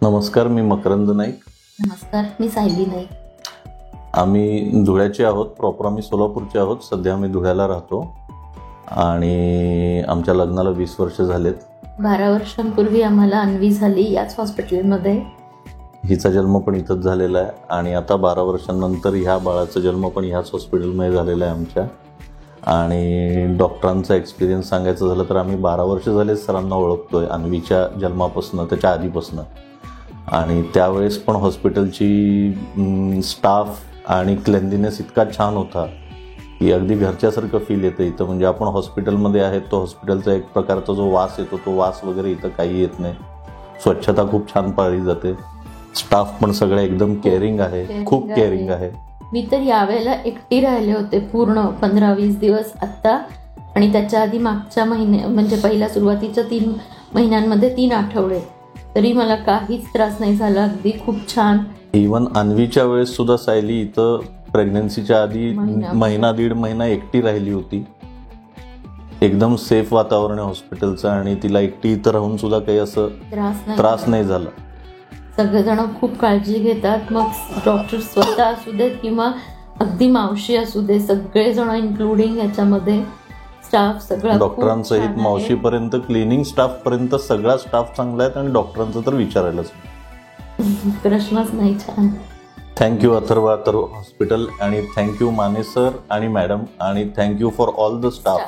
नमस्कार, मी मकरंद नाईक. नमस्कार, मी सायली नाईक. आम्ही धुळ्याचे आहोत. प्रॉपर आम्ही सोलापूरचे आहोत. सध्या आम्ही धुळ्याला राहतो आणि आमच्या लग्नाला 20 वर्ष झालेत. 12 वर्षांपूर्वी आम्हाला अन्वी झाली याच हॉस्पिटलमध्ये. हिचा जन्म पण इथंच झालेला आहे आणि आता 12 वर्षांनंतर ह्या बाळाचा जन्म पण ह्याच हॉस्पिटलमध्ये झालेला आहे आमच्या. आणि डॉक्टरांचा एक्सपिरियन्स सांगायचं झालं तर आम्ही 12 वर्ष झाले सरांना ओळखतोय, अन्वीच्या जन्मापासून, त्याच्या आधीपासून. आणि त्यावेळेस पण हॉस्पिटलची स्टाफ आणि क्लेनलीनेस इतका छान होता की अगदी घरच्यासारखं फील येतं इथं. म्हणजे आपण हॉस्पिटलमध्ये आहेत, तो हॉस्पिटलचा एक प्रकारचा जो वास येतो तो वास वगैरे इथं काही येत नाही. स्वच्छता खूप छान पाळली जाते. स्टाफ पण सगळं एकदम केअरिंग आहे, खूप केअरिंग आहे. मी तर यावेळेला एकटी राहिले होते पूर्ण 15-20 दिवस आत्ता, आणि त्याच्या आधी मागच्या म्हणजे पहिल्या सुरुवातीच्या 3 महिन्यांमध्ये 3 आठवडे, तरी मला काहीच त्रास नाही झाला. अगदी खूप छान. इवन अन्वीच्या वेळेस सुद्धा सायली इथं प्रेग्नन्सीच्या आधी महिना 1.5 महिना एकटी राहिली होती. एकदम सेफ वातावरण आहे हॉस्पिटलचं आणि तिला एकटी इथं राहून सुद्धा काही असं त्रास नाही झाला. सगळेजण खूप काळजी घेतात, मग डॉक्टर स्वतः असू देत किंवा अगदी मावशी असू दे, सगळेजण इन्क्लुडिंग याच्यामध्ये स्टाफ सगळा, डॉक्टरांसहित मावशीपर्यंत, क्लिनिंग स्टाफ पर्यंत सगळा स्टाफ चांगला आहे. आणि डॉक्टरांचं तर विचारायलाच प्रश्नच नाही. छान. थँक्यू अथर्व हॉस्पिटल, आणि थँक्यू माने सर आणि मॅडम, आणि thank you for all the staff.